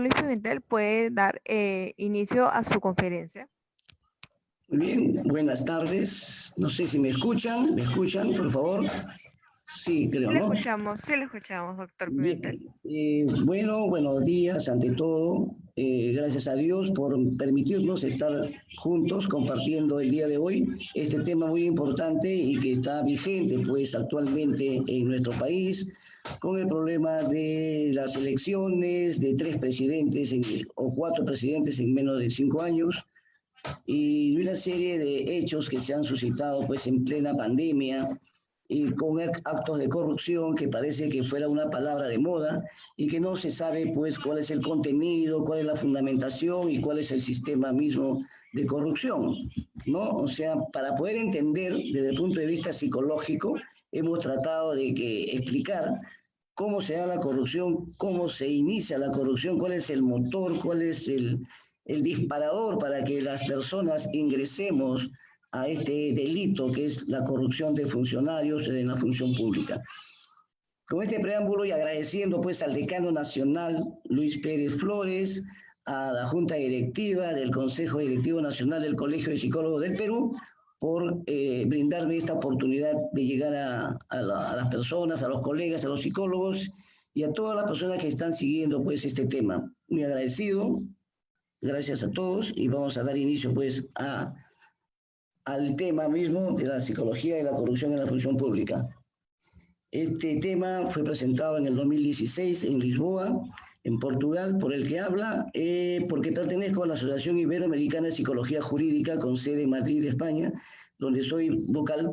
Luis Pimentel puede dar inicio a su conferencia. Muy bien, buenas tardes. No sé si me escuchan, por favor. Sí, creo, ¿no? Sí le escuchamos, doctor Pimentel. Bien, bueno, buenos días ante todo. Gracias a Dios por permitirnos estar juntos compartiendo el día de hoy este tema muy importante y que está vigente pues actualmente en nuestro país con el problema de las elecciones de 3 presidentes o 4 presidentes en menos de 5 años y una serie de hechos que se han suscitado pues en plena pandemia y con actos de corrupción que parece que fuera una palabra de moda y que no se sabe pues cuál es el contenido, cuál es la fundamentación y cuál es el sistema mismo de corrupción, ¿no? O sea, para poder entender desde el punto de vista psicológico, hemos tratado de explicar cómo se da la corrupción, cómo se inicia la corrupción, cuál es el motor, cuál es el disparador para que las personas ingresemos a este delito que es la corrupción de funcionarios en la función pública. Con este preámbulo y agradeciendo pues al decano nacional Luis Pérez Flores, a la Junta Directiva del Consejo Directivo Nacional del Colegio de Psicólogos del Perú, por brindarme esta oportunidad de llegar a las personas, a los colegas, a los psicólogos y a todas las personas que están siguiendo pues este tema. Muy agradecido, gracias a todos y vamos a dar inicio pues al tema mismo de la psicología de la corrupción en la función pública. Este tema fue presentado en el 2016 en Lisboa, en Portugal, por el que habla, porque pertenezco a la Asociación Iberoamericana de Psicología Jurídica con sede en Madrid, España, donde soy vocal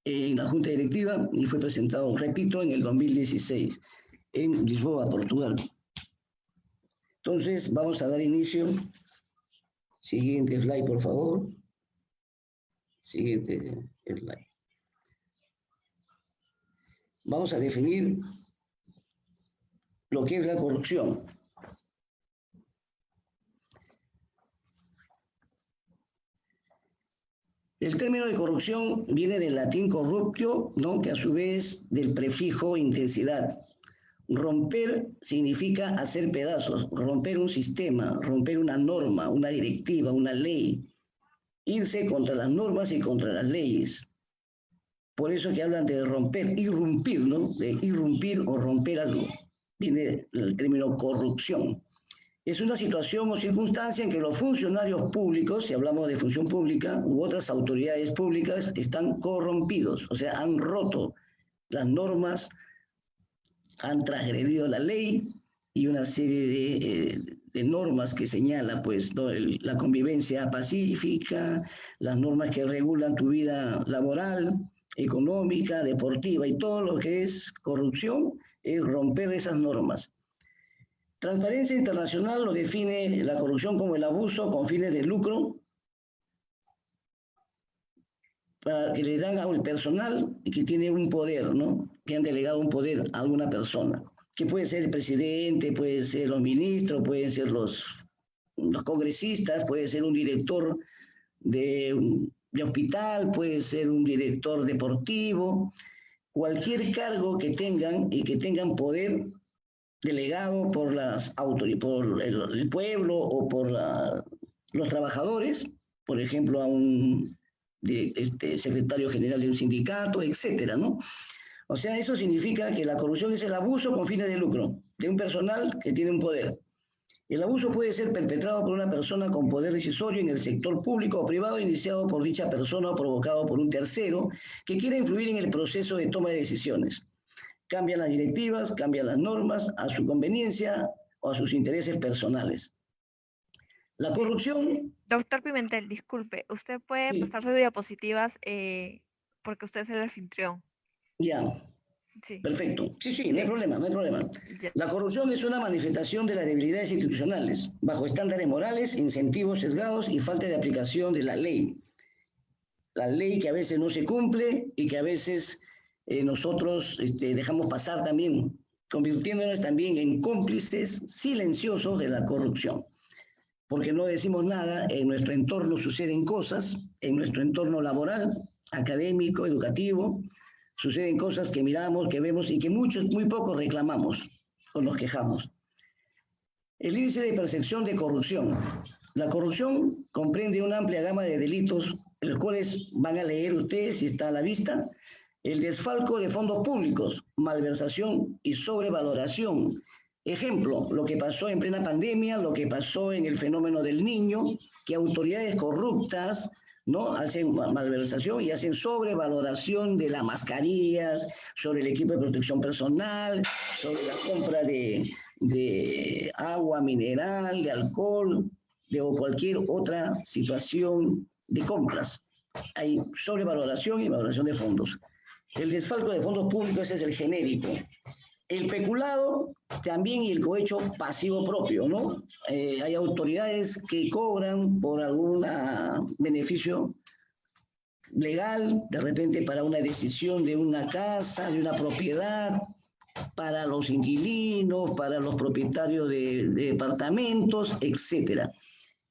en la Junta Directiva y fue presentado, repito, en el 2016 en Lisboa, Portugal. Entonces, vamos a dar inicio. Siguiente slide, por favor. Siguiente slide. Vamos a definir lo que es la corrupción. El término de corrupción viene del latín corruptio, ¿no? Que a su vez del prefijo intensidad. Romper significa hacer pedazos, romper un sistema, romper una norma, una directiva, una ley, irse contra las normas y contra las leyes. Por eso que hablan de romper, irrumpir, ¿no? De irrumpir o romper algo. Viene el término corrupción. Es una situación o circunstancia en que los funcionarios públicos, si hablamos de función pública, u otras autoridades públicas, están corrompidos, o sea, han roto las normas, han transgredido la ley y una serie de normas que señala, pues, ¿no? La convivencia pacífica, las normas que regulan tu vida laboral, económica, deportiva y todo lo que es corrupción es romper esas normas. Transparencia Internacional lo define la corrupción como el abuso con fines de lucro para que le dan al personal que tiene un poder, ¿no? Que han delegado un poder a alguna persona, que puede ser el presidente, puede ser los ministros, pueden ser los congresistas, puede ser un director de hospital, puede ser un director deportivo, cualquier cargo que tengan y que tengan poder delegado por las autoridades, por el pueblo o por los trabajadores, por ejemplo, a un secretario general de un sindicato, etcétera, ¿no? O sea, eso significa que la corrupción es el abuso con fines de lucro de un personal que tiene un poder. El abuso puede ser perpetrado por una persona con poder decisorio en el sector público o privado, iniciado por dicha persona o provocado por un tercero que quiera influir en el proceso de toma de decisiones. Cambian las directivas, cambian las normas a su conveniencia o a sus intereses personales. La corrupción... Doctor Pimentel, disculpe, usted puede Sí. pasar sus diapositivas porque usted es el anfitrión. Ya, sí. Perfecto. Sí, no hay problema, no hay problema. Ya. La corrupción es una manifestación de las debilidades institucionales, bajo estándares morales, incentivos sesgados y falta de aplicación de la ley. La ley que a veces no se cumple y que a veces nosotros dejamos pasar también, convirtiéndonos también en cómplices silenciosos de la corrupción. Porque no decimos nada, en nuestro entorno suceden cosas, en nuestro entorno laboral, académico, educativo, suceden cosas que miramos, que vemos y que muy pocos reclamamos o nos quejamos. El índice de percepción de corrupción. La corrupción comprende una amplia gama de delitos, los cuales van a leer ustedes si está a la vista. El desfalco de fondos públicos, malversación y sobrevaloración. Ejemplo, lo que pasó en plena pandemia, lo que pasó en el fenómeno del niño, que autoridades corruptas, ¿no?, hacen malversación y hacen sobrevaloración de las mascarillas, sobre el equipo de protección personal, sobre la compra de agua mineral, de alcohol, o cualquier otra situación de compras. Hay sobrevaloración y valoración de fondos. El desfalco de fondos públicos, ese es el genérico. El peculado también y el cohecho pasivo propio, ¿no? Hay autoridades que cobran por algún beneficio legal, de repente para una decisión de una casa, de una propiedad, para los inquilinos, para los propietarios de departamentos, etcétera.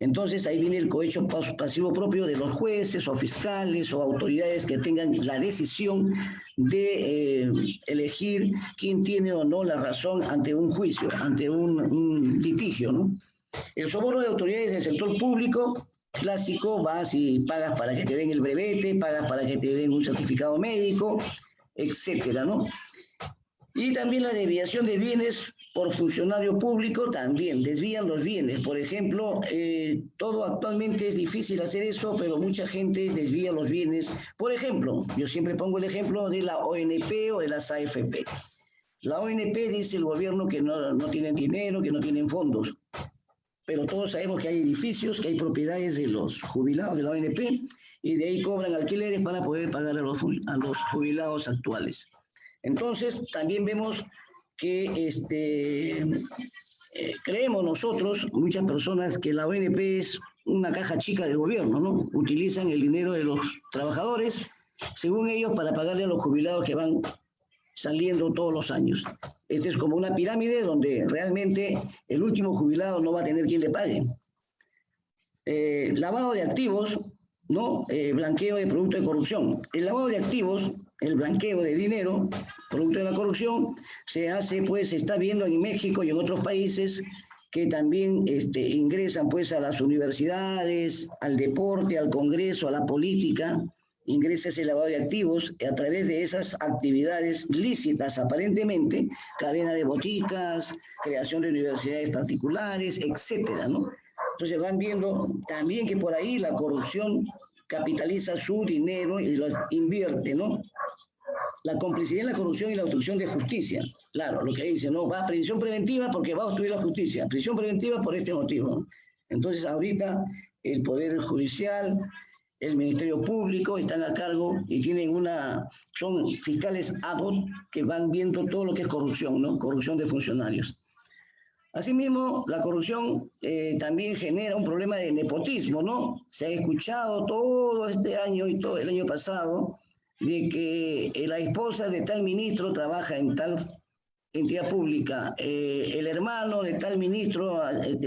Entonces ahí viene el cohecho pasivo propio de los jueces o fiscales o autoridades que tengan la decisión de elegir quién tiene o no la razón ante un juicio, ante un litigio, ¿no? El soborno de autoridades del sector público, clásico, vas y pagas para que te den el brevete, pagas para que te den un certificado médico, etcétera, ¿no? Y también la desviación de bienes por funcionario público, también desvían los bienes. Por ejemplo, todo actualmente es difícil hacer eso, pero mucha gente desvía los bienes. Por ejemplo, yo siempre pongo el ejemplo de la ONP o de las AFP. La ONP dice el gobierno que no tienen dinero, que no tienen fondos, pero todos sabemos que hay edificios, que hay propiedades de los jubilados de la ONP, y de ahí cobran alquileres para poder pagar a los jubilados actuales. Entonces, también vemos que creemos nosotros, muchas personas, que la ONP es una caja chica del gobierno, ¿no? Utilizan el dinero de los trabajadores, según ellos, para pagarle a los jubilados que van saliendo todos los años. Este es como una pirámide donde realmente el último jubilado no va a tener quien le pague. Lavado de activos, ¿no? Blanqueo de productos de corrupción. El lavado de activos, el blanqueo de dinero, producto de la corrupción, se hace, pues, se está viendo en México y en otros países que también ingresan, pues, a las universidades, al deporte, al Congreso, a la política, ingresa ese lavado de activos a través de esas actividades lícitas, aparentemente, cadena de boticas, creación de universidades particulares, etcétera, ¿no? Entonces van viendo también que por ahí la corrupción capitaliza su dinero y lo invierte, ¿no? La complicidad en la corrupción y la obstrucción de justicia. Claro, lo que dice, ¿no? Va a prisión preventiva porque va a obstruir la justicia. Prisión preventiva por este motivo, ¿no? Entonces, ahorita el Poder Judicial, el Ministerio Público están a cargo y tienen son fiscales ad hoc que van viendo todo lo que es corrupción, ¿no? Corrupción de funcionarios. Asimismo, la corrupción también genera un problema de nepotismo, ¿no? Se ha escuchado todo este año y todo el año pasado de que la esposa de tal ministro trabaja en tal entidad pública, el hermano de tal ministro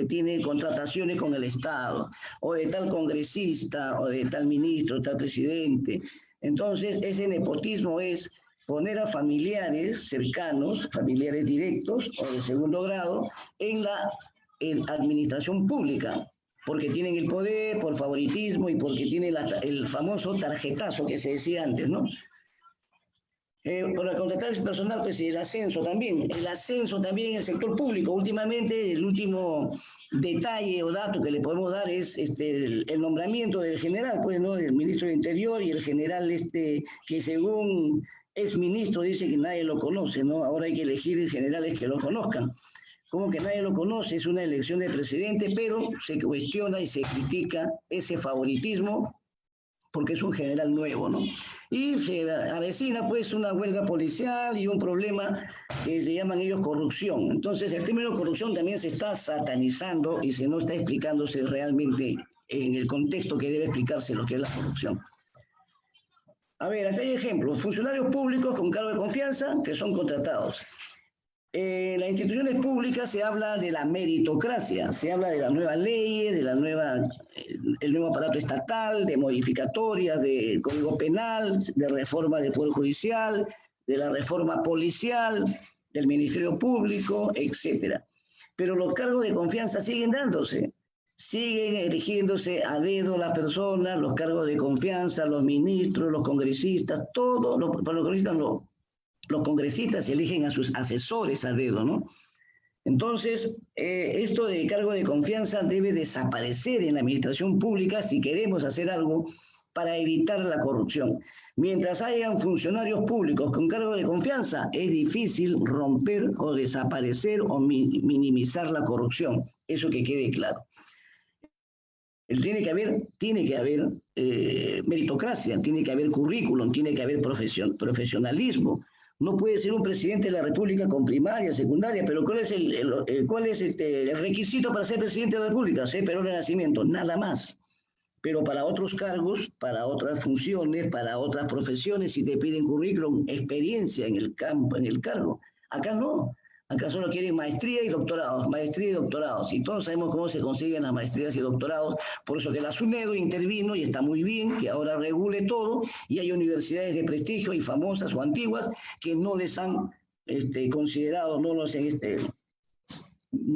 tiene contrataciones con el Estado, o de tal congresista, o de tal ministro, tal presidente. Entonces, ese nepotismo es poner a familiares cercanos, familiares directos o de segundo grado, en la administración pública, porque tienen el poder, por favoritismo y porque tienen el famoso tarjetazo que se decía antes, ¿no? Por la contratación personal, pues el ascenso también en el sector público. Últimamente, el último detalle o dato que le podemos dar es el nombramiento del general, pues, ¿no? El ministro del Interior y el general que según exministro dice que nadie lo conoce, ¿no? Ahora hay que elegir generales que lo conozcan. Como que nadie lo conoce, es una elección de presidente, pero se cuestiona y se critica ese favoritismo porque es un general nuevo, ¿no? Y se avecina, pues, una huelga policial y un problema que se llaman ellos corrupción. Entonces, el término corrupción también se está satanizando y se no está explicándose realmente en el contexto que debe explicarse lo que es la corrupción. A ver, acá hay ejemplos. Funcionarios públicos con cargo de confianza que son contratados. En las instituciones públicas se habla de la meritocracia, se habla de las nuevas leyes, el nuevo aparato estatal, de modificatorias del Código Penal, de reforma del Poder Judicial, de la reforma policial, del Ministerio Público, etc. pero los cargos de confianza siguen dándose. Siguen eligiéndose a dedo las personas, los cargos de confianza, los ministros, los congresistas, todos, para los congresistas no, los congresistas eligen a sus asesores a dedo, ¿no? Entonces, esto de cargo de confianza debe desaparecer en la administración pública si queremos hacer algo para evitar la corrupción. Mientras hayan funcionarios públicos con cargo de confianza, es difícil romper o desaparecer o minimizar la corrupción. Eso que quede claro. Tiene que haber meritocracia, tiene que haber currículum, tiene que haber profesionalismo. No puede ser un presidente de la República con primaria, secundaria, pero ¿cuál es el requisito para ser presidente de la República? Ser Perón de nacimiento, nada más. Pero para otros cargos, para otras funciones, para otras profesiones, si te piden currículum, experiencia en el campo, en el cargo. Acá no. Acá solo quieren maestría y doctorados, y todos sabemos cómo se consiguen las maestrías y doctorados, por eso que la SUNEDO intervino y está muy bien que ahora regule todo, y hay universidades de prestigio y famosas o antiguas que no les han considerado, no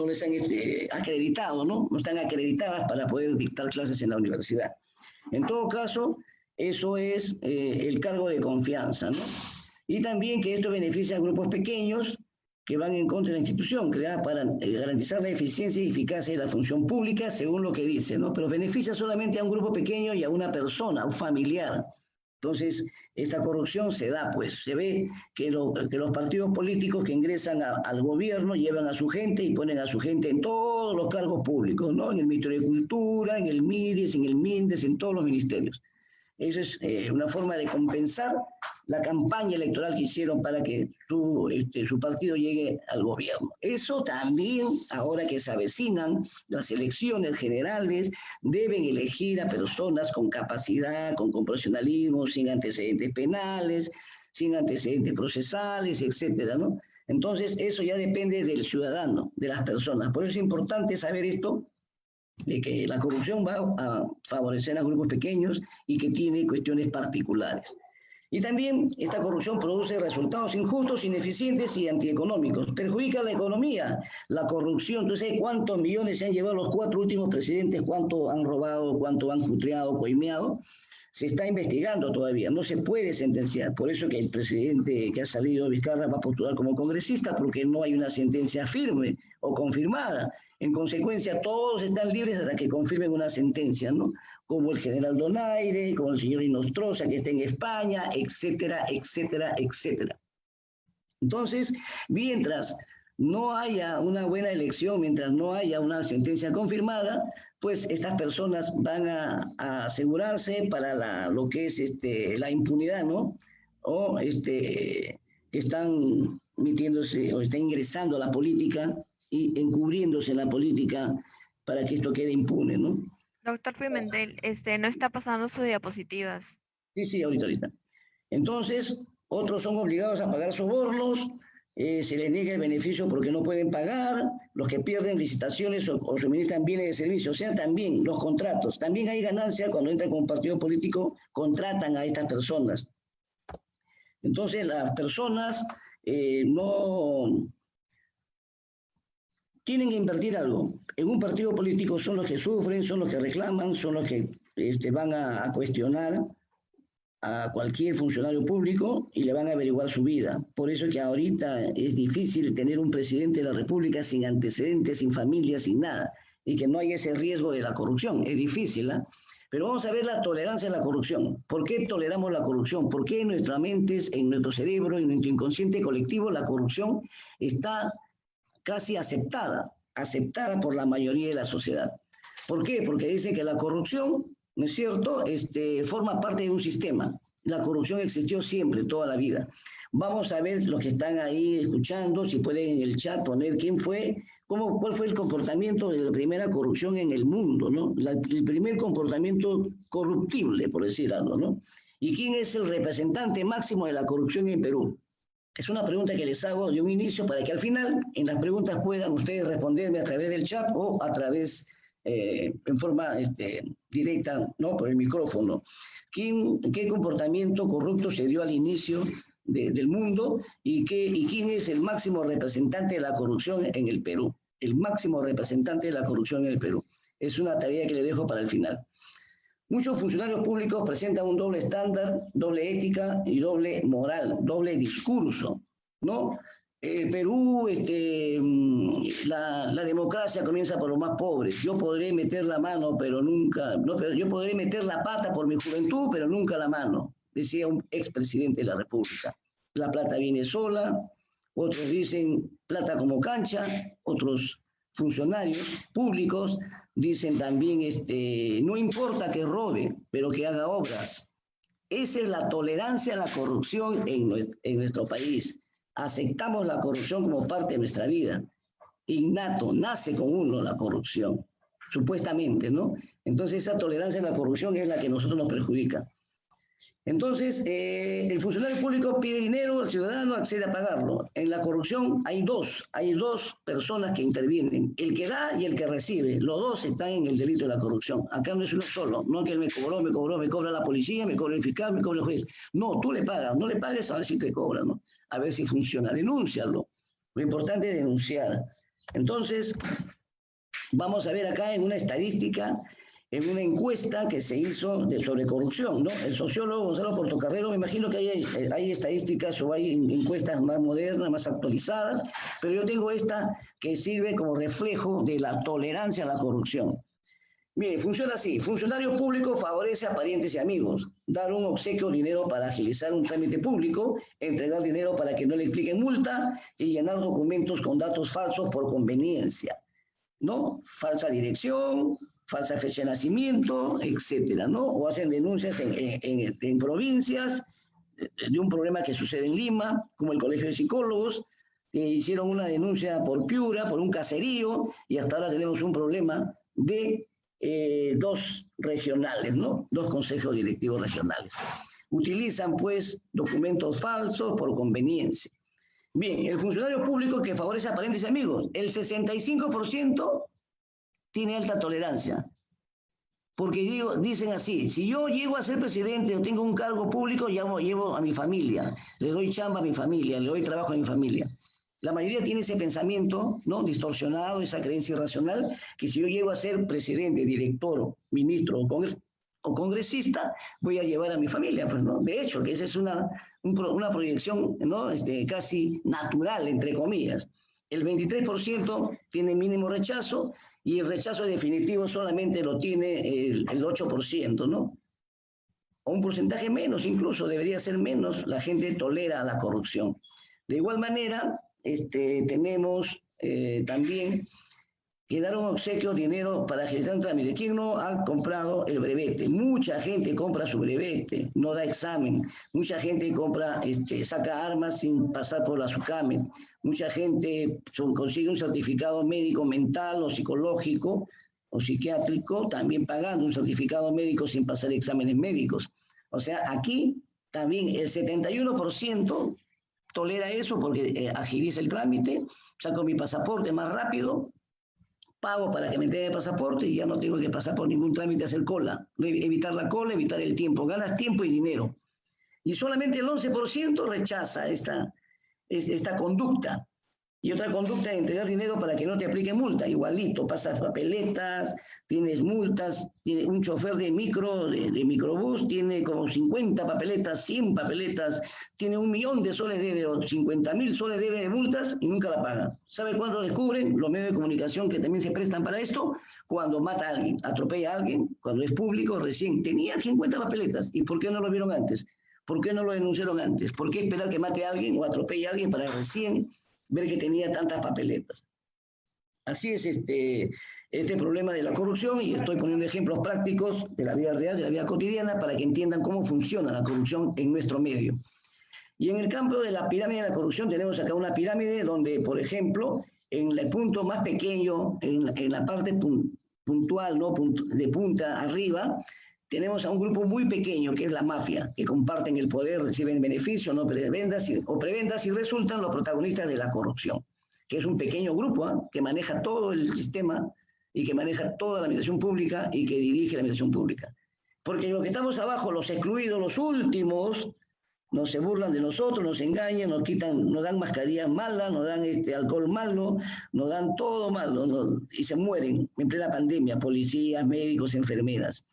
les han acreditado, ¿no? No están acreditadas para poder dictar clases en la universidad. En todo caso, eso es el cargo de confianza, ¿no? Y también que esto beneficia a grupos pequeños que van en contra de la institución, creada para garantizar la eficiencia y eficacia de la función pública, según lo que dice, ¿no? Pero beneficia solamente a un grupo pequeño y a una persona, a un familiar. Entonces, esta corrupción se da, pues, se ve que los partidos políticos que ingresan al gobierno llevan a su gente y ponen a su gente en todos los cargos públicos, ¿no? En el Ministerio de Cultura, en el MIDES, en el MINDES, en todos los ministerios. Esa es una forma de compensar la campaña electoral que hicieron para que su partido llegue al gobierno. Eso también, ahora que se avecinan las elecciones generales, deben elegir a personas con capacidad, con profesionalismo, sin antecedentes penales, sin antecedentes procesales, etcétera, ¿no? Entonces, eso ya depende del ciudadano, de las personas. Por eso es importante saber esto, de que la corrupción va a favorecer a grupos pequeños y que tiene cuestiones particulares. Y también esta corrupción produce resultados injustos, ineficientes y antieconómicos. Perjudica la economía, la corrupción. Entonces, ¿cuántos millones se han llevado los 4 últimos presidentes? ¿Cuánto han robado? ¿Cuánto han jutreado, coimeado? Se está investigando todavía, no se puede sentenciar. Por eso que el presidente que ha salido, Vizcarra, va a postular como congresista, porque no hay una sentencia firme o confirmada. En consecuencia, todos están libres hasta que confirmen una sentencia, ¿no? Como el general Donaire, como el señor Inostroza, que está en España, etcétera, etcétera, etcétera. Entonces, mientras no haya una buena elección, mientras no haya una sentencia confirmada, pues estas personas van a asegurarse para lo que es la impunidad, ¿no? O que están metiéndose o están ingresando a la política y encubriéndose en la política para que esto quede impune, ¿no? Doctor Pimentel, no está pasando sus diapositivas. Sí, ahorita. Entonces, otros son obligados a pagar sobornos, se les niega el beneficio porque no pueden pagar, los que pierden licitaciones o suministran bienes de servicio, o sea, también los contratos. También hay ganancia cuando entran con un partido político, contratan a estas personas. Entonces, las personas no tienen que invertir algo. En un partido político son los que sufren, son los que reclaman, son los que van a cuestionar a cualquier funcionario público y le van a averiguar su vida. Por eso que ahorita es difícil tener un presidente de la República sin antecedentes, sin familia, sin nada, y que no haya ese riesgo de la corrupción. Es difícil, ¿eh? Pero vamos a ver la tolerancia a la corrupción. ¿Por qué toleramos la corrupción? ¿Por qué en nuestras mentes, en nuestro cerebro, en nuestro inconsciente colectivo, la corrupción está casi aceptada por la mayoría de la sociedad? ¿Por qué? Porque dice que la corrupción, ¿no es cierto?, forma parte de un sistema. La corrupción existió siempre, toda la vida. Vamos a ver los que están ahí escuchando, si pueden en el chat poner quién fue, cuál fue el comportamiento de la primera corrupción en el mundo, ¿no? El primer comportamiento corruptible, por decir algo, ¿no? ¿Y quién es el representante máximo de la corrupción en Perú? Es una pregunta que les hago de un inicio para que al final, en las preguntas, puedan ustedes responderme a través del chat o a través, en forma directa, ¿no?, por el micrófono. ¿Qué comportamiento corrupto se dio al inicio del mundo y quién es el máximo representante de la corrupción en el Perú? el máximo representante de la corrupción en el Perú. Es una tarea que le dejo para el final. Muchos funcionarios públicos presentan un doble estándar, doble ética y doble moral, doble discurso, ¿no? El Perú, la democracia comienza por los más pobres. Yo podré meter la mano, pero nunca, no, pero yo podré meter la pata por mi juventud, pero nunca la mano, decía un expresidente de la República. La plata viene sola, otros dicen plata como cancha, otros funcionarios públicos dicen también, no importa que robe, pero que haga obras. Esa es la tolerancia a la corrupción en nuestro país. Aceptamos la corrupción como parte de nuestra vida. Innato, nace con uno la corrupción, supuestamente, ¿no? Entonces esa tolerancia a la corrupción es la que a nosotros nos perjudica. Entonces, el funcionario público pide dinero, el ciudadano accede a pagarlo. En la corrupción hay dos personas que intervienen, el que da y el que recibe. Los dos están en el delito de la corrupción. Acá no es uno solo, no que él me cobra la policía, me cobra el fiscal, me cobra el juez. No, tú le pagas, no le pagues a ver si te cobra, ¿no? A ver si funciona, denúncialo. Lo importante es denunciar. Entonces, vamos a ver acá en una estadística, en una encuesta que se hizo sobre corrupción, ¿no? El sociólogo Gonzalo Portocarrero, me imagino que hay estadísticas o hay encuestas más modernas, más actualizadas, pero yo tengo esta que sirve como reflejo de la tolerancia a la corrupción. Mire, funciona así. Funcionario público favorece a parientes y amigos. Dar un obsequio o dinero para agilizar un trámite público, entregar dinero para que no le impliquen multa y llenar documentos con datos falsos por conveniencia, ¿no? Falsa dirección, falsa fecha de nacimiento, etcétera, ¿no? O hacen denuncias en provincias de un problema que sucede en Lima, como el Colegio de Psicólogos, que hicieron una denuncia por Piura, por un caserío, y hasta ahora tenemos un problema de dos regionales, ¿no? Dos consejos directivos regionales. Utilizan, pues, documentos falsos por conveniencia. Bien, el funcionario público que favorece a parientes y amigos, el 65% tiene alta tolerancia. Porque dicen así, si yo llego a ser presidente o tengo un cargo público, llevo a mi familia, le doy chamba a mi familia, le doy trabajo a mi familia. La mayoría tiene ese pensamiento, ¿no? Distorsionado, esa creencia irracional, que si yo llego a ser presidente, director, ministro o congresista, voy a llevar a mi familia, pues, ¿no? De hecho, que esa es una proyección, ¿no? Casi natural, entre comillas. El 23% tiene mínimo rechazo y el rechazo definitivo solamente lo tiene el 8%, ¿no? O un porcentaje menos, incluso debería ser menos, la gente tolera la corrupción. De igual manera, tenemos también que dar un obsequio, dinero para agilizar un trámite. ¿Quién no ha comprado el brevete? Mucha gente compra su brevete, no da examen. Mucha gente saca armas sin pasar por la SUCAME. Mucha gente consigue un certificado médico mental o psicológico o psiquiátrico, también pagando un certificado médico sin pasar exámenes médicos. O sea, aquí también el 71% tolera eso porque agiliza el trámite, saco mi pasaporte más rápido, pago para que me entreguen el pasaporte y ya no tengo que pasar por ningún trámite, hacer cola, evitar la cola, evitar el tiempo, ganas tiempo y dinero. Y solamente el 11% rechaza esta conducta. Y otra conducta es entregar dinero para que no te aplique multa. Igualito, pasas papeletas, tienes multas, tiene un chofer de microbús, tiene como 50 papeletas, 100 papeletas, tiene 1.000.000 de soles debe, o 50.000 soles debe de multas y nunca la paga. ¿Sabe cuándo descubren? Los medios de comunicación que también se prestan para esto, cuando mata a alguien, atropella a alguien, cuando es público, recién tenía 50 papeletas. ¿Y por qué no lo vieron antes? ¿Por qué no lo denunciaron antes? ¿Por qué esperar que mate a alguien o atropelle a alguien para recién ver que tenía tantas papeletas? Así es este problema de la corrupción, y estoy poniendo ejemplos prácticos de la vida real, de la vida cotidiana, para que entiendan cómo funciona la corrupción en nuestro medio. Y en el campo de la pirámide de la corrupción tenemos acá una pirámide donde, por ejemplo, en el punto más pequeño, en la parte puntual, ¿no? De punta arriba, tenemos a un grupo muy pequeño, que es la mafia, que comparten el poder, reciben beneficios, no prebendas o prebendas, y resultan los protagonistas de la corrupción, que es un pequeño grupo que maneja todo el sistema y que maneja toda la administración pública y que dirige la administración pública. Porque lo que estamos abajo, los excluidos, los últimos, Nos se burlan de nosotros, nos engañan, nos quitan, nos dan mascarillas malas, nos dan alcohol malo, nos dan todo malo, y se mueren en plena pandemia, policías, médicos, enfermeras.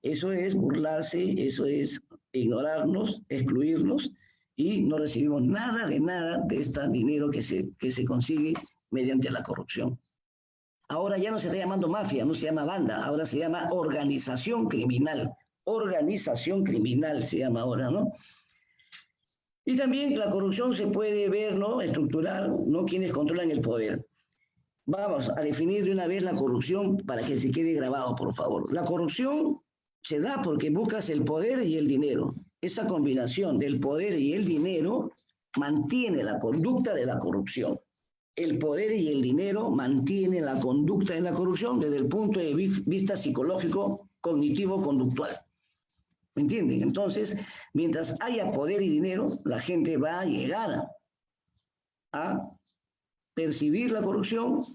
Eso es burlarse, eso es ignorarnos, excluirnos, y no recibimos nada de este dinero que se consigue mediante la corrupción. Ahora ya no se está llamando mafia, no se llama banda, ahora se llama organización criminal. Organización criminal se llama ahora, ¿no? Y también la corrupción se puede ver, ¿no? Estructural, ¿no? Quienes controlan el poder. Vamos a definir de una vez la corrupción para que se quede grabado, por favor. La corrupción se da porque buscas el poder y el dinero. Esa combinación del poder y el dinero mantiene la conducta de la corrupción. El poder y el dinero mantienen la conducta de la corrupción desde el punto de vista psicológico, cognitivo, conductual. ¿Me entienden? Entonces, mientras haya poder y dinero, la gente va a llegar a percibir la corrupción,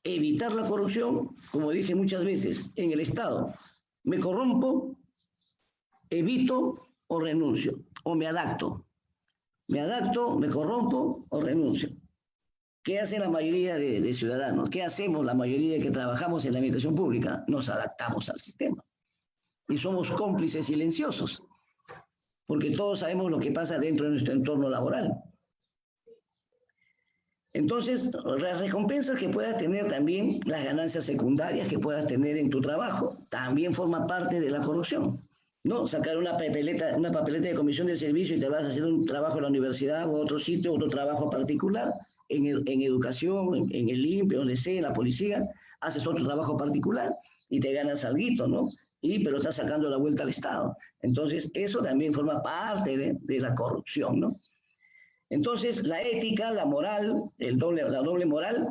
evitar la corrupción, como dije muchas veces, en el Estado. Me corrompo, evito o renuncio, o me adapto. Me adapto, me corrompo o renuncio. ¿Qué hace la mayoría de ciudadanos? ¿Qué hacemos la mayoría que trabajamos en la administración pública? Nos adaptamos al sistema. Y somos cómplices silenciosos, porque todos sabemos lo que pasa dentro de nuestro entorno laboral. Entonces, las recompensas que puedas tener también, las ganancias secundarias que puedas tener en tu trabajo, también forma parte de la corrupción, ¿no? Sacar una papeleta de comisión de servicio y te vas a hacer un trabajo en la universidad o otro sitio, otro trabajo particular, en educación, en el limpio, donde sea, en la policía, haces otro trabajo particular y te ganas alguito, ¿no? Pero estás sacando la vuelta al Estado. Entonces, eso también forma parte de la corrupción, ¿no? Entonces, la ética, la moral, la doble moral,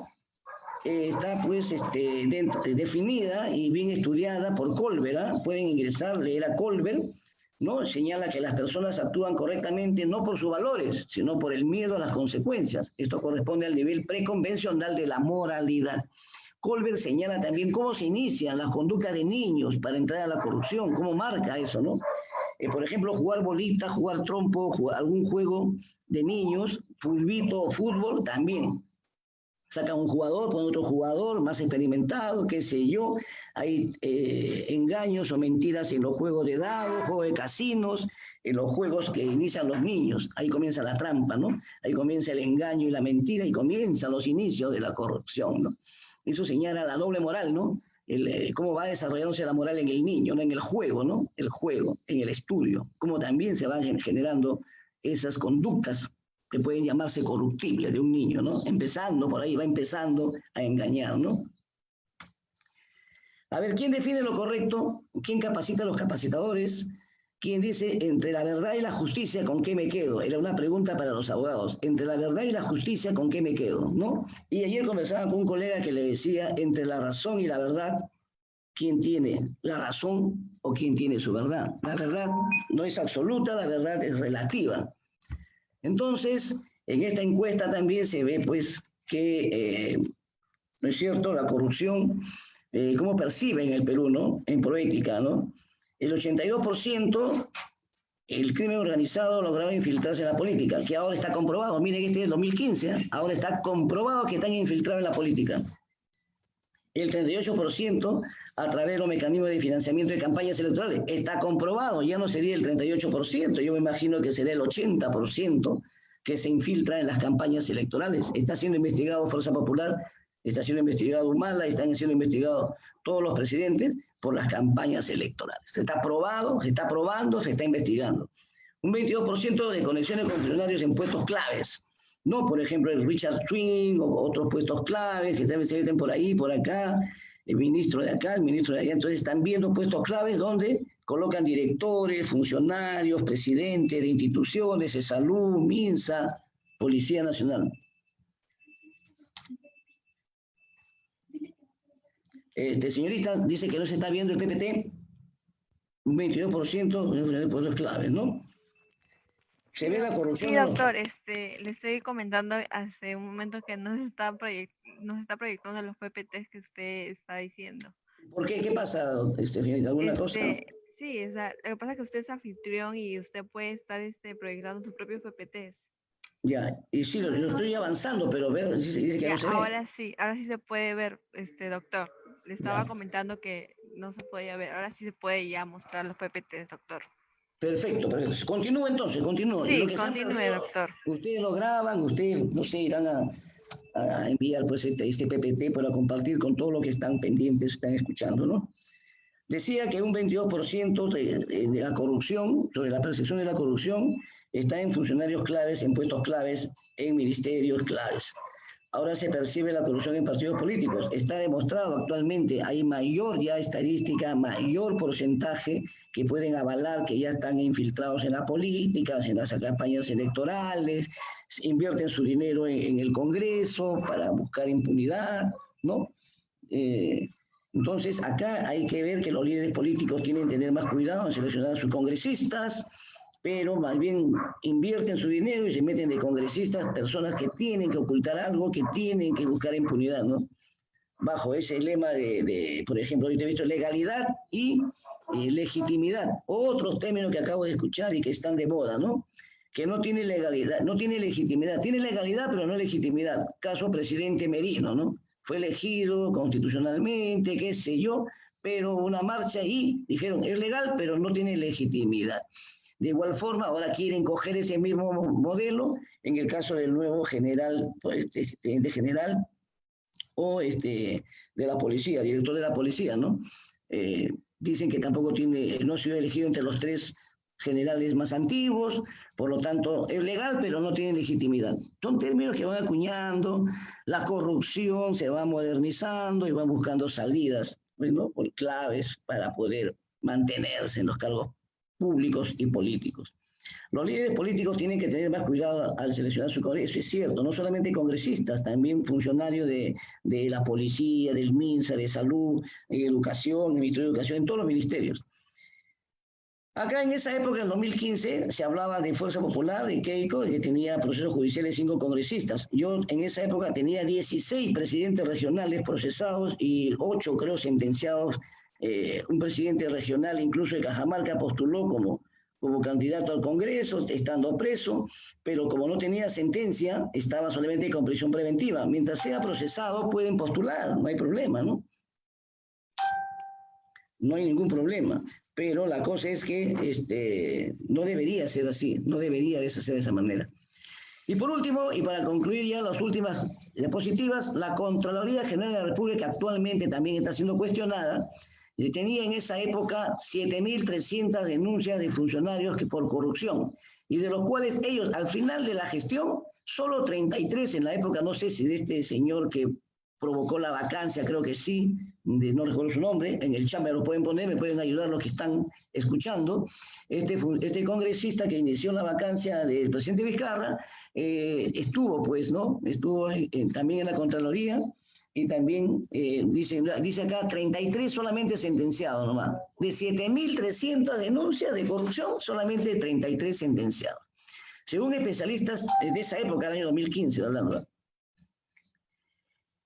está pues definida y bien estudiada por Colbert, ¿eh? Pueden ingresar, leer a Colbert, ¿no? Señala que las personas actúan correctamente no por sus valores, sino por el miedo a las consecuencias. Esto corresponde al nivel preconvencional de la moralidad. Colbert señala también cómo se inician las conductas de niños para entrar a la corrupción, cómo marca eso, ¿no? Por ejemplo, jugar bolita, jugar trompo, algún juego de niños, fulbito o fútbol, también. Saca un jugador, pone otro jugador más experimentado, qué sé yo. Hay engaños o mentiras en los juegos de dados, juegos de casinos, en los juegos que inician los niños. Ahí comienza la trampa, ¿no? Ahí comienza el engaño y la mentira y comienzan los inicios de la corrupción, ¿no? Eso señala la doble moral, ¿no? Cómo va desarrollándose la moral en el niño, ¿no? En el juego, ¿no? El juego, en el estudio, cómo también se van generando esas conductas que pueden llamarse corruptibles de un niño, ¿no? Empezando, por ahí va empezando a engañar, ¿no? A ver, ¿quién define lo correcto? ¿Quién capacita a los capacitadores? ¿Quién dice, entre la verdad y la justicia, ¿con qué me quedo? Era una pregunta para los abogados. Entre la verdad y la justicia, ¿con qué me quedo? ¿No? Y ayer conversaba con un colega que le decía, entre la razón y la verdad, ¿quién tiene la razón o quién tiene su verdad? La verdad no es absoluta, la verdad es relativa. Entonces, en esta encuesta también se ve, pues, que, ¿no es cierto?, la corrupción, cómo percibe en el Perú, ¿no?, en Proética, ¿no? El 82%, el crimen organizado lograba infiltrarse en la política, que ahora está comprobado. Miren, este es el 2015, ahora está comprobado que están infiltrados en la política. El 38% a través de los mecanismos de financiamiento de campañas electorales. Está comprobado, ya no sería el 38%, yo me imagino que será el 80% que se infiltra en las campañas electorales. Está siendo investigado Fuerza Popular, está siendo investigado Humala, están siendo investigados todos los presidentes por las campañas electorales. Se está probado, se está probando, se está investigando. Un 22% de conexiones con funcionarios en puestos claves. No, por ejemplo, el Richard Swing o otros puestos claves que también se meten por ahí, por acá, el ministro de acá, el ministro de allá. Entonces están viendo puestos claves donde colocan directores, funcionarios, presidentes de instituciones de salud, MINSA, Policía Nacional. Señorita, dice que no se está viendo el PPT, un 22% de puestos claves, ¿no? Se ve la corrupción. Sí, doctor, le estoy comentando hace un momento que no se está proyectando los PPTs que usted está diciendo. ¿Por qué? ¿Qué pasa, señorita? ¿Alguna cosa? Sí, o sea, lo que pasa es que usted es anfitrión y usted puede estar proyectando sus propios PPTs. Ya, y sí, lo estoy avanzando, pero veo, dice que Ya, no se ve. ahora sí se puede ver, doctor. Le estaba Ya, comentando que no se podía ver, ahora sí se puede ya mostrar los PPTs, doctor. perfecto, perfecto. Continúo entonces, continúo. Y lo Sí, que se han continúe, perdido, doctor. ustedes lo graban, ustedes, no sé, irán a enviar pues este PPT para compartir con todo lo que están pendientes, están escuchando, ¿no? Decía que un 22% de la corrupción, sobre la percepción de la corrupción, está en funcionarios claves, en puestos claves, en ministerios claves. Ahora se percibe la corrupción en partidos políticos. Está demostrado actualmente, hay mayor ya estadística, mayor porcentaje que pueden avalar que ya están infiltrados en la política, en las campañas electorales, invierten su dinero en el Congreso para buscar impunidad, ¿no? Eh, entonces, acá hay que ver que los líderes políticos tienen que tener más cuidado en seleccionar a sus congresistas, pero más bien invierten su dinero y se meten de congresistas, personas que tienen que ocultar algo, que tienen que buscar impunidad, ¿no? Bajo ese lema por ejemplo, ahorita he visto legalidad y legitimidad, otros términos que acabo de escuchar y que están de moda, ¿no? Que no tiene legalidad, no tiene legitimidad, tiene legalidad pero no legitimidad. Caso presidente Merino, ¿no? Fue elegido constitucionalmente, qué sé yo, pero una marcha y dijeron, es legal pero no tiene legitimidad. De igual forma, ahora quieren coger ese mismo modelo en el caso del nuevo general, pues, presidente general o de la policía, director de la policía, ¿no? Dicen que tampoco no ha sido elegido entre los tres generales más antiguos, por lo tanto es legal, pero no tiene legitimidad. Son términos que van acuñando, la corrupción se va modernizando y van buscando salidas, bueno, por claves para poder mantenerse en los cargos públicos y políticos. Los líderes políticos tienen que tener más cuidado al seleccionar su congreso, eso es cierto, no solamente congresistas, también funcionarios de la policía, del MINSA, de salud, de educación, el Ministerio de Educación, en todos los ministerios. Acá en esa época, en 2015, se hablaba de Fuerza Popular, de Keiko, que tenía procesos judiciales 5 congresistas. Yo en esa época tenía 16 presidentes regionales procesados y 8, creo, sentenciados. Un presidente regional, incluso de Cajamarca, postuló como candidato al Congreso, estando preso, pero como no tenía sentencia, estaba solamente con prisión preventiva. Mientras sea procesado, pueden postular, no hay problema, ¿no? No hay ningún problema, pero la cosa es que no debería ser así, no debería de ser de esa manera. Y por último, y para concluir ya las últimas diapositivas, la Contraloría General de la República actualmente también está siendo cuestionada. Tenía en esa época 7.300 denuncias de funcionarios que por corrupción, y de los cuales ellos al final de la gestión, solo 33 en la época, no sé si de este señor que provocó la vacancia, creo que sí, no recuerdo su nombre, en el chat me lo pueden poner, me pueden ayudar los que están escuchando, este congresista que inició la vacancia del presidente Vizcarra, estuvo pues, ¿no? Estuvo también en la Contraloría, y también dice acá 33 solamente sentenciados nomás. De 7.300 denuncias de corrupción, solamente 33 sentenciados. Según especialistas de esa época, del año 2015, hablando.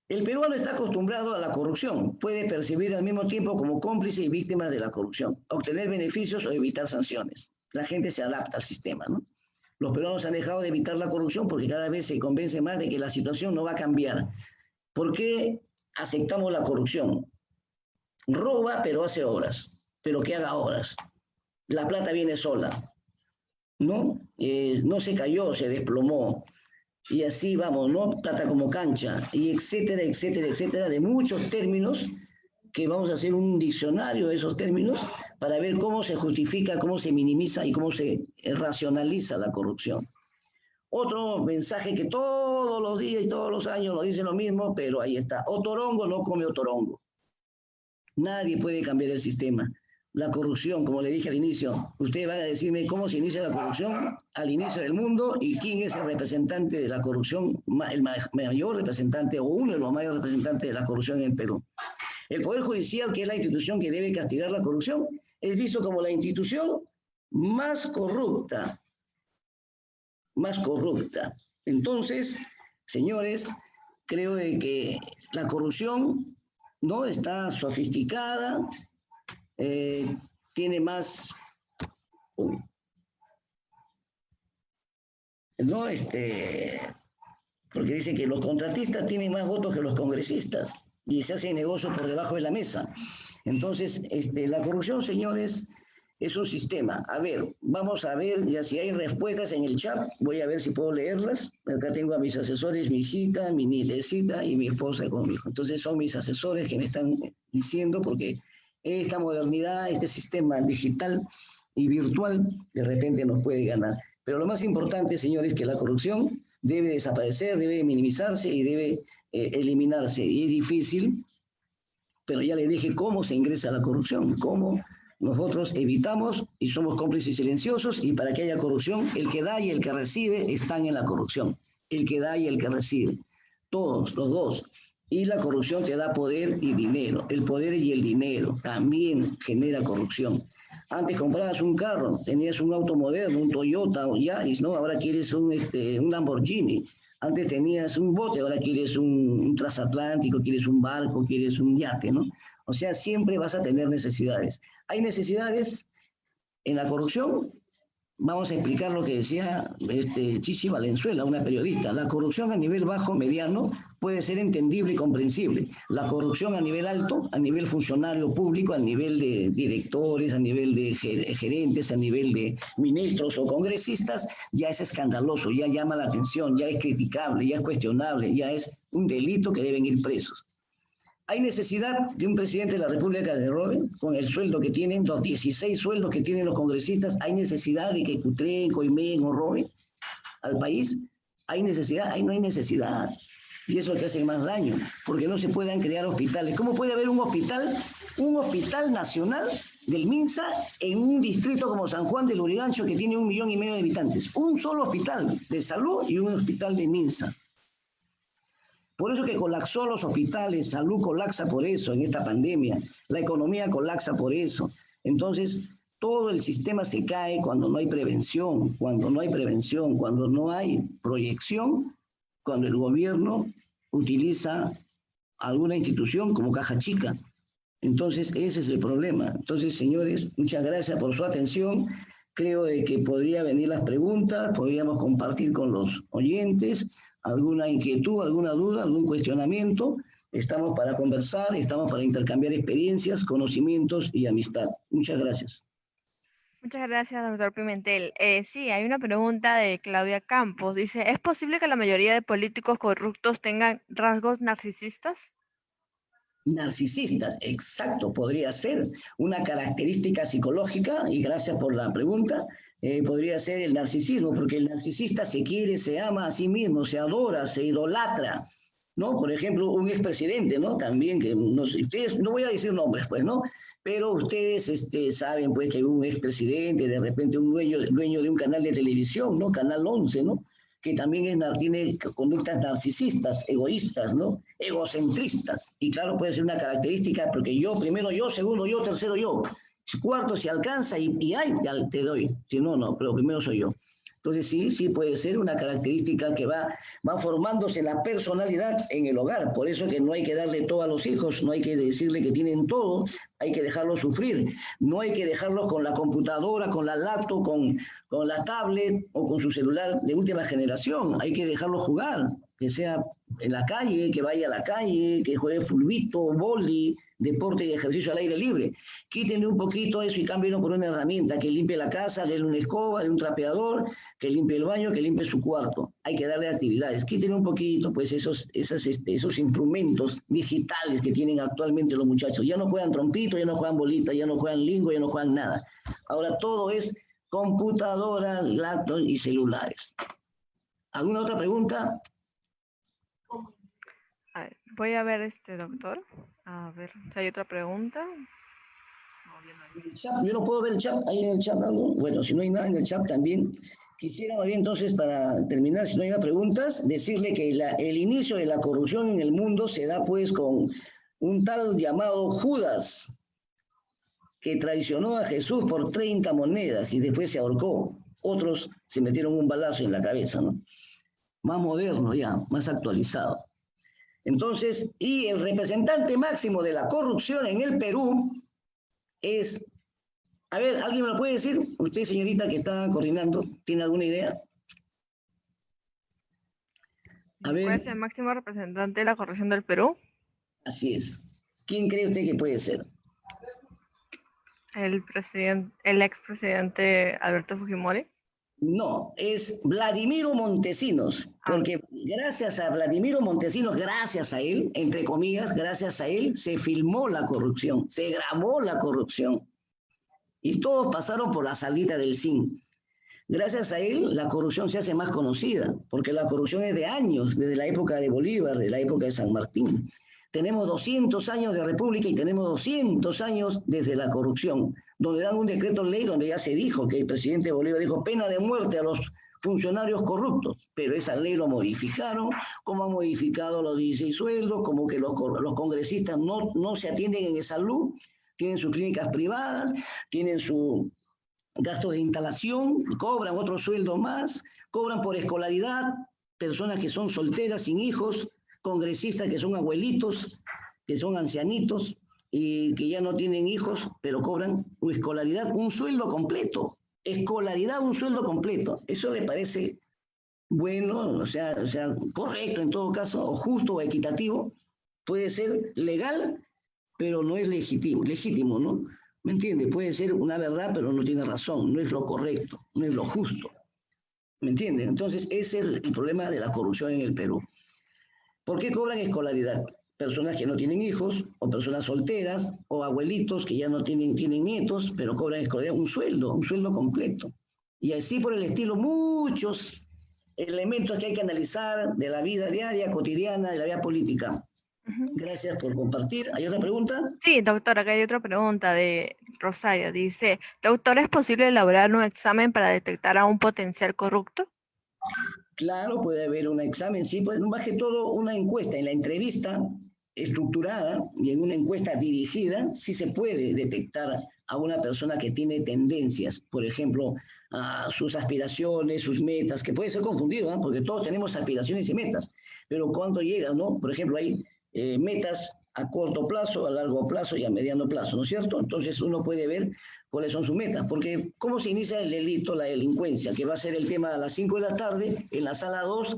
El peruano está acostumbrado a la corrupción, puede percibir al mismo tiempo como cómplice y víctima de la corrupción, obtener beneficios o evitar sanciones. La gente se adapta al sistema, ¿no? Los peruanos han dejado de evitar la corrupción porque cada vez se convence más de que la situación no va a cambiar. ¿Por qué aceptamos la corrupción? Roba, pero hace obras, pero que haga obras. La plata viene sola, ¿no? No se cayó, se desplomó. Y así vamos, ¿no? Plata como cancha, y etcétera, etcétera, etcétera, de muchos términos que vamos a hacer un diccionario de esos términos para ver cómo se justifica, cómo se minimiza y cómo se racionaliza la corrupción. Otro mensaje que todos los días y todos los años nos dicen lo mismo, pero ahí está. Otorongo no come otorongo. Nadie puede cambiar el sistema. La corrupción, como le dije al inicio, ustedes van a decirme cómo se inicia la corrupción al inicio del mundo y quién es el representante de la corrupción, el mayor representante o uno de los mayores representantes de la corrupción en el Perú. El Poder Judicial, que es la institución que debe castigar la corrupción, es visto como la institución más corrupta. Más corrupta. Entonces, señores, creo que la corrupción no está sofisticada, tiene más, no, porque dice que los contratistas tienen más votos que los congresistas y se hace negocio por debajo de la mesa. Entonces, la corrupción, señores, es un sistema. A ver, vamos a ver ya si hay respuestas en el chat. Voy a ver si puedo leerlas. Acá tengo a mis asesores, mi hijita, mi nietecita y mi esposa conmigo. Entonces son mis asesores que me están diciendo, porque esta modernidad, este sistema digital y virtual, de repente nos puede ganar. Pero lo más importante, señores, es que la corrupción debe desaparecer, debe minimizarse y debe eliminarse. Y es difícil, pero ya le dije cómo se ingresa a la corrupción, cómo nosotros evitamos y somos cómplices silenciosos, y para que haya corrupción, el que da y el que recibe están en la corrupción. El que da y el que recibe. Todos, los dos. Y la corrupción te da poder y dinero. El poder y el dinero también genera corrupción. Antes comprabas un carro, tenías un auto moderno, un Toyota o Yaris, ¿no? Ahora quieres un Lamborghini. Antes tenías un bote, ahora quieres un transatlántico, quieres un barco, quieres un yate, ¿no? O sea, siempre vas a tener necesidades. Hay necesidades en la corrupción. Vamos a explicar lo que decía Chichi Valenzuela, una periodista. La corrupción a nivel bajo, mediano, puede ser entendible y comprensible. La corrupción a nivel alto, a nivel funcionario público, a nivel de directores, a nivel de gerentes, a nivel de ministros o congresistas, ya es escandaloso, ya llama la atención, ya es criticable, ya es cuestionable, ya es un delito que deben ir presos. ¿Hay necesidad de un presidente de la República que robe con el sueldo que tienen, los 16 sueldos que tienen los congresistas? ¿Hay necesidad de que cutreen, coimeen o roben al país? ¿Hay necesidad? Ahí no hay necesidad. Y eso es lo que hace más daño, porque no se puedan crear hospitales. ¿Cómo puede haber un hospital nacional del MINSA en un distrito como San Juan del Lurigancho que tiene 1,5 millones de habitantes? Un solo hospital de salud y un hospital de MINSA. Por eso que colapsó los hospitales, salud colapsa por eso en esta pandemia, la economía colapsa por eso. Entonces, todo el sistema se cae cuando no hay prevención, cuando no hay proyección, cuando el gobierno utiliza alguna institución como caja chica. Entonces, ese es el problema. Entonces, señores, muchas gracias por su atención. Creo que podría venir las preguntas, podríamos compartir con los oyentes alguna inquietud, alguna duda, algún cuestionamiento. Estamos para conversar, estamos para intercambiar experiencias, conocimientos y amistad. Muchas gracias. Muchas gracias, doctor Pimentel. Sí, hay una pregunta de Claudia Campos. Dice, ¿es posible que la mayoría de políticos corruptos tengan rasgos narcisistas? Narcisistas, exacto, podría ser una característica psicológica, y gracias por la pregunta, podría ser el narcisismo, porque el narcisista se quiere, se ama a sí mismo, se adora, se idolatra, ¿no? Por ejemplo, un expresidente, ¿no? También, que ustedes, no voy a decir nombres, pues, ¿no? Pero ustedes saben, pues, que un expresidente, de repente un dueño de un canal de televisión, ¿no? Canal 11, ¿no? Que también tiene conductas narcisistas, egoístas, ¿no? Egocentristas. Y claro, puede ser una característica, porque yo, primero yo, segundo yo, tercero yo. Cuarto, si alcanza y hay, ya te doy. Si no, no, pero primero soy yo. Entonces sí puede ser una característica que va formándose la personalidad en el hogar. Por eso que no hay que darle todo a los hijos, no hay que decirle que tienen todo, hay que dejarlos sufrir. No hay que dejarlos con la computadora, con la laptop, con la tablet o con su celular de última generación. Hay que dejarlos jugar, que sea en la calle, que vaya a la calle, que juegue fulbito, boli, deporte y ejercicio al aire libre. Quítenle un poquito eso y cámbienlo por una herramienta, que limpie la casa, denle una escoba, denle un trapeador, que limpie el baño, que limpie su cuarto. Hay que darle actividades. Quítenle un poquito, pues, esos instrumentos digitales que tienen actualmente los muchachos. Ya no juegan trompito, ya no juegan bolita, ya no juegan lingo, ya no juegan nada. Ahora todo es computadora, laptop y celulares. ¿Alguna otra pregunta? A ver, voy a ver doctor. A ver, si hay otra pregunta. El chat, yo no puedo ver el chat, ¿hay en el chat algo? Bueno, si no hay nada en el chat también. Quisiera más bien entonces, para terminar, si no hay más preguntas, decirle que el inicio de la corrupción en el mundo se da pues con un tal llamado Judas, que traicionó a Jesús por 30 monedas y después se ahorcó. Otros se metieron un balazo en la cabeza, ¿no? Más moderno ya, más actualizado. Entonces, y el representante máximo de la corrupción en el Perú es A ver, ¿alguien me lo puede decir? Usted, señorita, que está coordinando, ¿tiene alguna idea? A ¿Cuál ver, es el máximo representante de la corrupción del Perú? así es. ¿Quién cree usted que puede ser? El expresidente Alberto Fujimori. No, es Vladimiro Montesinos, Ah, porque gracias a Vladimiro Montesinos, gracias a él, entre comillas, gracias a él, se filmó la corrupción, se grabó la corrupción y todos pasaron por la salida del zinc. Gracias a él, la corrupción se hace más conocida, porque la corrupción es de años, desde la época de Bolívar, de la época de San Martín. Tenemos 200 años de república y tenemos 200 años desde la corrupción, donde dan un decreto ley donde ya se dijo que el presidente Bolívar dijo pena de muerte a los funcionarios corruptos, pero esa ley lo modificaron, como han modificado los 16 sueldos, como que los congresistas no se atienden en salud, tienen sus clínicas privadas, tienen su gastos de instalación, cobran otro sueldo más, cobran por escolaridad, personas que son solteras, sin hijos, congresistas que son abuelitos, que son ancianitos y que ya no tienen hijos, pero cobran una escolaridad, un sueldo completo. Escolaridad, un sueldo completo. ¿Eso le parece bueno, o sea, correcto en todo caso, o justo o equitativo? Puede ser legal, pero no es legítimo, ¿no? ¿Me entiende? Puede ser una verdad, pero no tiene razón, no es lo correcto, no es lo justo. ¿Me entiende? Entonces, ese es el problema de la corrupción en el Perú. ¿Por qué cobran escolaridad? Personas que no tienen hijos, o personas solteras, o abuelitos que ya no tienen nietos, pero cobran escolaridad, un sueldo completo. Y así por el estilo, muchos elementos que hay que analizar de la vida diaria, cotidiana, de la vida política. ujú. Gracias por compartir. ¿Hay otra pregunta? Sí, doctor, acá hay otra pregunta de Rosario. Dice, doctor, ¿es posible elaborar un examen para detectar a un potencial corrupto? Claro, puede haber un examen, sí, pues más que todo una encuesta. En la entrevista estructurada y en una encuesta dirigida, sí se puede detectar a una persona que tiene tendencias, por ejemplo, a sus aspiraciones, sus metas, que puede ser confundido, ¿no? Porque todos tenemos aspiraciones y metas, pero cuando llegan, ¿no? Por ejemplo, hay metas a corto plazo, a largo plazo y a mediano plazo, ¿no es cierto? Entonces uno puede ver cuáles son sus metas, porque cómo se inicia el delito, la delincuencia, que va a ser el tema a las 5 de la tarde en la sala 2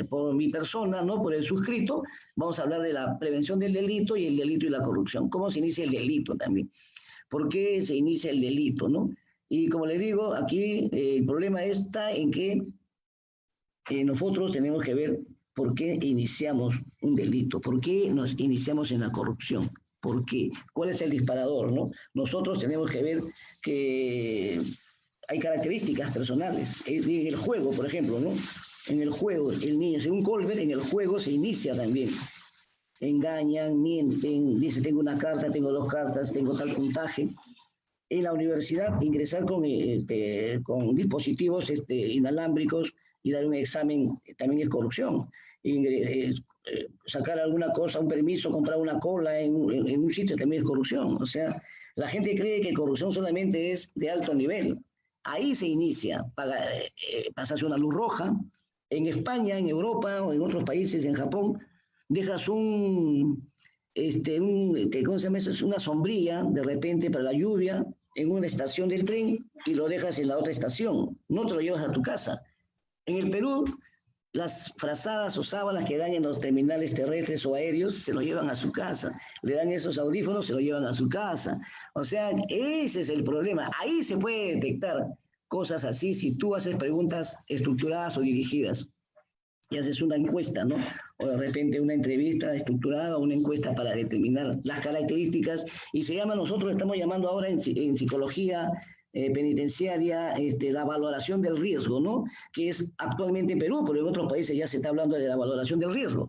por mi persona, ¿no? Por el suscrito, vamos a hablar de la prevención del delito y el delito y la corrupción. ¿Cómo se inicia el delito también? ¿Por qué se inicia el delito, no? Y como le digo, aquí el problema está en que nosotros tenemos que ver por qué iniciamos un delito, por qué nos iniciamos en la corrupción, por qué, cuál es el disparador, ¿no? Nosotros tenemos que ver que hay características personales. En el juego, por ejemplo, ¿no? En el juego, el niño, según Colbert, en el juego se inicia también. Engañan, mienten, dice, tengo una carta, tengo dos cartas, tengo tal puntaje. En la universidad, ingresar con dispositivos inalámbricos y dar un examen también es corrupción. Sacar alguna cosa, un permiso, comprar una cola en un sitio también es corrupción. O sea, la gente cree que corrupción solamente es de alto nivel. Ahí se inicia, pasas una luz roja. En España, en Europa o en otros países, en Japón, dejas ¿cómo se llama eso? Es una sombrilla de repente para la lluvia en una estación del tren y lo dejas en la otra estación. No te lo llevas a tu casa. En el Perú, las frazadas o sábanas que dan en los terminales terrestres o aéreos se lo llevan a su casa. Le dan esos audífonos, se lo llevan a su casa. O sea, ese es el problema. Ahí se puede detectar cosas así si tú haces preguntas estructuradas o dirigidas y haces una encuesta, ¿no? O de repente una entrevista estructurada, una encuesta para determinar las características, y se llama, nosotros estamos llamando ahora en psicología penitenciaria, la valoración del riesgo, ¿no? Que es actualmente en Perú, pero en otros países ya se está hablando de la valoración del riesgo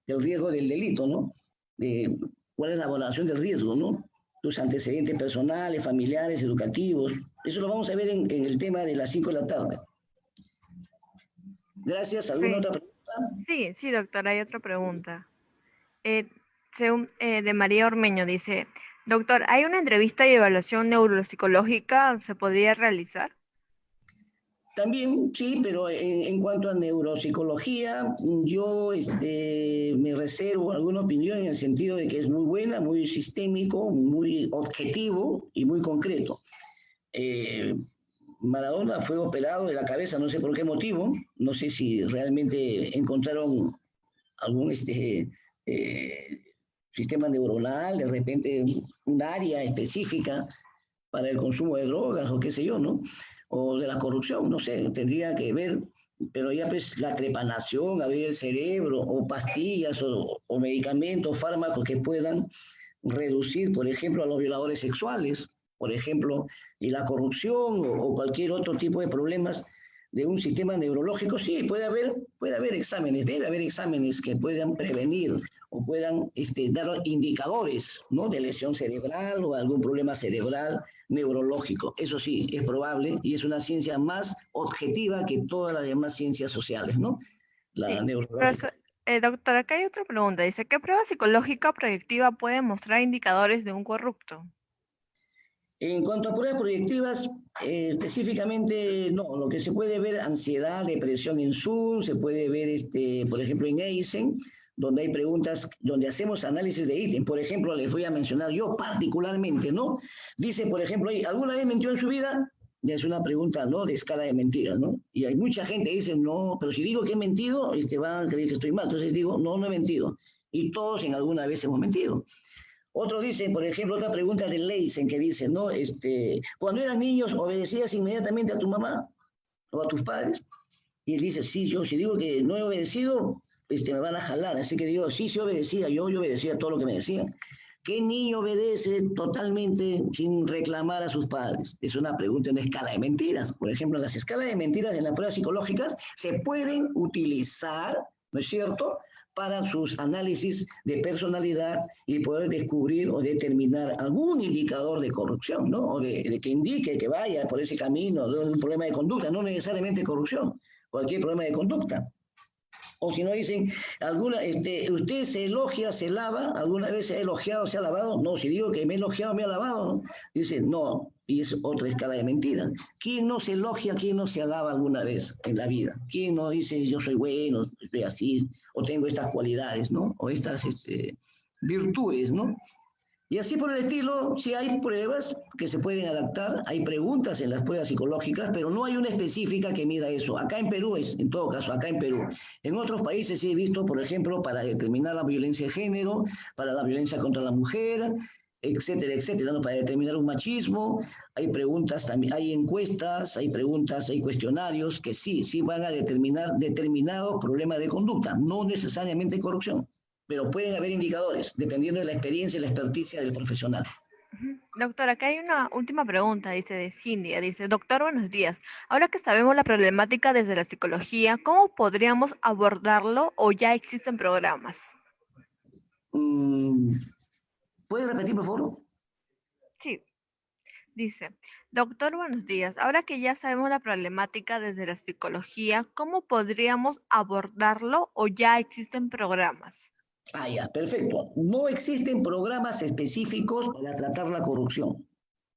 del delito, ¿no? ¿Cuál es la valoración del riesgo, ¿no? Tus antecedentes personales, familiares, educativos. Eso lo vamos a ver en el tema de las 5 de la tarde. Gracias. ¿Alguna Sí, otra pregunta? sí, doctora, hay otra pregunta. Eh, de María Ormeño dice, doctor, ¿hay una entrevista y evaluación neuropsicológica se podría realizar? También, sí, pero en cuanto a neuropsicología, yo me reservo alguna opinión en el sentido de que es muy buena, muy sistémico, muy objetivo y muy concreto. Eh, Maradona fue operado de la cabeza, no sé por qué motivo, no sé si realmente encontraron algún eh, sistema neuronal, de repente un área específica para el consumo de drogas o qué sé yo, ¿no? O de la corrupción, no sé, tendría que ver, pero ya pues la trepanación, abrir el cerebro, o pastillas, o medicamentos, fármacos que puedan reducir, por ejemplo, a los violadores sexuales, por ejemplo, y la corrupción o cualquier otro tipo de problemas de un sistema neurológico, sí, puede haber exámenes, debe haber exámenes que puedan prevenir o puedan dar indicadores, ¿no? De lesión cerebral o algún problema cerebral neurológico. Eso sí, es probable y es una ciencia más objetiva que todas las demás ciencias sociales, ¿no? La Sí, neurológica. doctor, acá hay otra pregunta. Dice, ¿qué prueba psicológica proyectiva puede mostrar indicadores de un corrupto? En cuanto a pruebas proyectivas, específicamente no, lo que se puede ver ansiedad, depresión en Zoom, se puede ver, por ejemplo, en Eisen, donde hay preguntas, donde hacemos análisis de ítem. Por ejemplo, les voy a mencionar yo particularmente, ¿no? Dice, por ejemplo, ¿alguna vez mintió en su vida? Es una pregunta, ¿no? De escala de mentiras, ¿no? Y hay mucha gente que dice, no, pero si digo que he mentido, van a creer que estoy mal. Entonces digo, no, no he mentido. Y todos en alguna vez hemos mentido. Otros dicen, por ejemplo, otra pregunta de Leisen que dice, ¿no? Cuando eran niños, ¿obedecías inmediatamente a tu mamá o a tus padres? Y él dice, sí, yo si digo que no he obedecido, me van a jalar. Así que digo, sí, sí obedecía, yo obedecía todo lo que me decían. ¿Qué niño obedece totalmente sin reclamar a sus padres? Es una pregunta en escala de mentiras. Por ejemplo, las escalas de mentiras en las pruebas psicológicas se pueden utilizar, ¿no es cierto?, para sus análisis de personalidad y poder descubrir o determinar algún indicador de corrupción, ¿no? O de que indique que vaya por ese camino de un problema de conducta, no necesariamente corrupción, cualquier problema de conducta. O si no dicen, usted se elogia, se lava, ¿alguna vez se ha elogiado, se ha lavado? No, si digo que me he elogiado, me ha lavado, ¿no? Dice, no, y es otra escala de mentiras. ¿Quién no se elogia, quién no se alaba alguna vez en la vida? ¿Quién no dice, yo soy bueno, soy así, o tengo estas cualidades, ¿no? O estas virtudes, ¿no? Y así por el estilo, sí hay pruebas que se pueden adaptar, hay preguntas en las pruebas psicológicas, pero no hay una específica que mida eso. Acá en Perú es, en todo caso, acá en Perú. En otros países sí he visto, por ejemplo, para determinar la violencia de género, para la violencia contra la mujer, etcétera, etcétera, ¿no? Para determinar un machismo, hay preguntas también, hay encuestas, hay preguntas, hay cuestionarios que sí van a determinar determinado problema de conducta, no necesariamente corrupción, pero pueden haber indicadores, dependiendo de la experiencia y la experticia del profesional. Doctor, acá hay una última pregunta, dice de Cindy. Dice, doctor, buenos días. Ahora que sabemos la problemática desde la psicología, ¿cómo podríamos abordarlo o ya existen programas? Mm, ¿Puedes repetir, por favor? Sí, dice, doctor, buenos días. Ahora que ya sabemos la problemática desde la psicología, ¿cómo podríamos abordarlo o ya existen programas? Ah, ya, perfecto. No existen programas específicos para tratar la corrupción.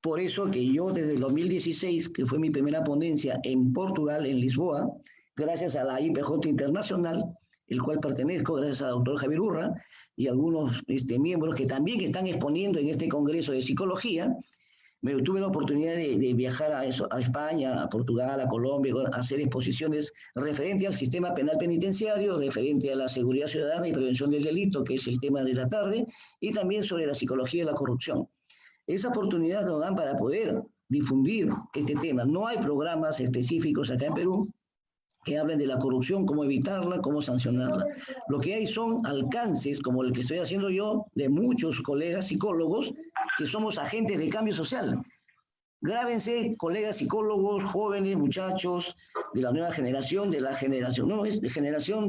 Por eso que yo desde el 2016, que fue mi primera ponencia en Portugal, en Lisboa, gracias a la IPJ Internacional, el cual pertenezco, gracias al doctor Javier Urra y algunos miembros que también están exponiendo en este Congreso de Psicología, tuve la oportunidad de viajar a España, a Portugal, a Colombia, a hacer exposiciones referente al sistema penal penitenciario, referente a la seguridad ciudadana y prevención del delito, que es el tema de la tarde, y también sobre la psicología de la corrupción. Esa oportunidad nos dan para poder difundir este tema. No hay programas específicos acá en Perú que hablen de la corrupción, cómo evitarla, cómo sancionarla. Lo que hay son alcances, como el que estoy haciendo yo, de muchos colegas psicólogos que somos agentes de cambio social. Grábense, colegas psicólogos, jóvenes, muchachos de la nueva generación, de la generación, no, es de generación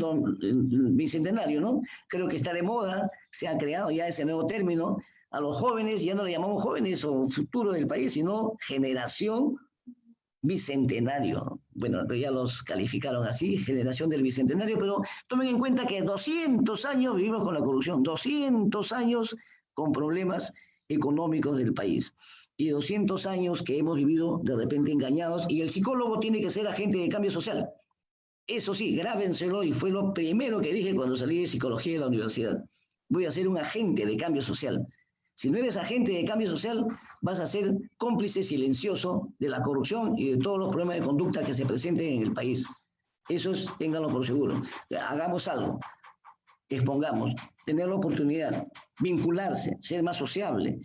bicentenario, ¿no? Creo que está de moda, se ha creado ya ese nuevo término. A los jóvenes ya no le llamamos jóvenes o futuro del país, sino generación bicentenario. Bueno, ya los calificaron así, generación del bicentenario, pero tomen en cuenta que 200 años vivimos con la corrupción, 200 años con problemas económicos del país y 200 años que hemos vivido de repente engañados y el psicólogo tiene que ser agente de cambio social. Eso sí, grábenselo y fue lo primero que dije cuando salí de psicología de la universidad. Voy a ser un agente de cambio social. Si no eres agente de cambio social, vas a ser cómplice silencioso de la corrupción y de todos los problemas de conducta que se presenten en el país. Eso es, ténganlo por seguro. Hagamos algo, expongamos, tener la oportunidad, vincularse, ser más sociable,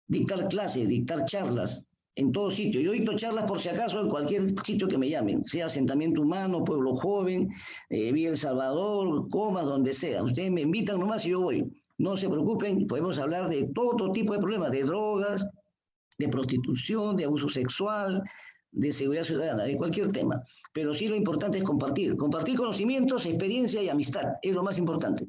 dictar clases, dictar charlas en todo sitio. Yo dicto charlas por si acaso en cualquier sitio que me llamen, sea Asentamiento Humano, Pueblo Joven, Villa El Salvador, Comas, donde sea. Ustedes me invitan nomás y yo voy. No se preocupen, podemos hablar de todo tipo de problemas, de drogas, de prostitución, de abuso sexual, de seguridad ciudadana, de cualquier tema. Pero sí lo importante es compartir conocimientos, experiencia y amistad, es lo más importante.